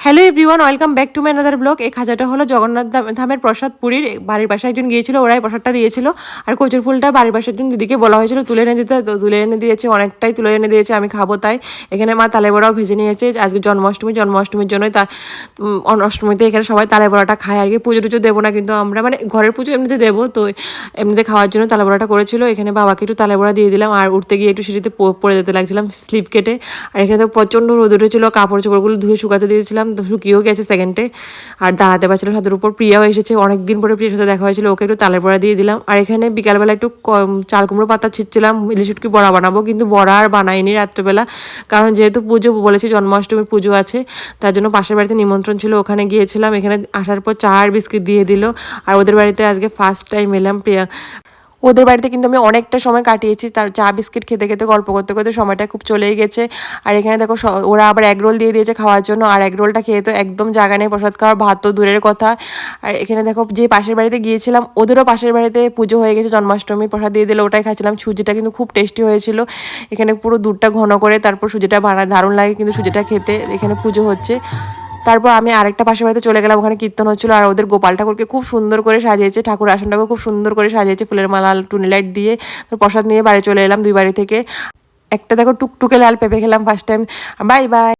Hello everyone, welcome back to my another blog. এই খাজাটা হলো জগন্নাথ ধামের প্রসাদ। পুরীর বাড়ির বাসায় একজন গিয়েছিল, ওরাই প্রসাদটা দিয়েছিল। আর কচুর ফুলটা বাড়ির বাসার একজন দিদিকে বলা হয়েছিল তুলে এনে দিতে, তো তুলে এনে দিয়েছে, অনেকটাই তুলে এনে দিয়েছে, আমি খাবো তাই। এখানে মা তালে বড়াও ভেজে নিয়েছে। আজকে জন্মাষ্টমীর জন্যই অষ্টমীতে এখানে সবাই তালে বড়াটা খায় আর কি। পুজো টুজো দেবো না, কিন্তু আমরা মানে ঘরের পুজো এমনিতে দেবো, তো এমনিতে খাওয়ার জন্য তালে বড়াটা করেছিল। এখানে বাবাকে একটু তালে বড়া দিয়ে দিলাম, আর উঠতে গিয়ে একটু সিঁড়িতে পড়ে যেতে লাগছিলাম স্লিপ কেটে। আর এখানে তো প্রচণ্ড রোদ উঠেছিল, কাপড় চোপড়গুলো ধুয়ে শুকাতে দিয়েছিলাম, তো শুকিয়েও গেছে সেকেন্ডে। আর দাঁড়াতে পারছিলাম, হাতের উপর প্রিয়াও এসেছে, অনেকদিন পরে প্রিয়ার সাথে দেখা হয়েছিল, ওকে একটু তালের বড়া দিয়ে দিলাম। আর এখানে বিকালবেলা একটু চাল কুমড়ো পাতা ছিঁচ্ছিলাম, ইলিশ শুটকি বড়া বানাবো, কিন্তু বড়া আর বানাইনি রাত্রেবেলা, কারণ যেহেতু পুজো বলেছি, জন্মাষ্টমীর পুজো আছে, তার জন্য পাশের বাড়িতে নিমন্ত্রণ ছিল, ওখানে গিয়েছিলাম। এখানে আসার পর চা আর বিস্কিট দিয়ে দিল। আর ওদের বাড়িতে আজকে ফার্স্ট টাইম এলাম। ওদের বাড়িতে কিন্তু আমি অনেকটা সময় কাটিয়েছি, তার চা বিস্কিট খেতে খেতে গল্প করতে করতে সময়টা খুব চলেই গেছে। আর এখানে দেখো ওরা আবার এগ রোল দিয়ে দিয়েছে খাওয়ার জন্য, আর এগ রোলটা খেয়ে তো একদম জায়গা নেই প্রসাদ খাওয়ার, ভাত তো দূরের কথা। আর এখানে দেখো যে পাশের বাড়িতে গিয়েছিলাম, ওদেরও পাশের বাড়িতে পুজো হয়ে গেছে, জন্মাষ্টমী প্রসাদ দিয়ে দিলে, ওটাই খাচ্ছিলাম। সুজিটা কিন্তু খুব টেস্টি হয়েছিল। এখানে পুরো দুধটা ঘন করে তারপর সুজিটা বানায়, দারুণ লাগে কিন্তু সুজিটা খেতে। এখানে পুজো হচ্ছে, তারপর আমি আরেকটা পাশের বাড়িতে চলে গেলাম, ওখানে কীর্তন হচ্ছিল। আর ওদের গোপাল ঠাকুরকে খুব সুন্দর করে সাজিয়েছে, ঠাকুর আসনটাকে খুব সুন্দর করে সাজিয়েছে ফুলের মালা টুনি লাইট দিয়ে। প্রসাদ নিয়ে বাড়ি চলে এলাম দুই বাড়ি থেকে। একটা দেখো টুকটুকে লাল পেঁপে খেলাম ফার্স্ট টাইম। Bye bye.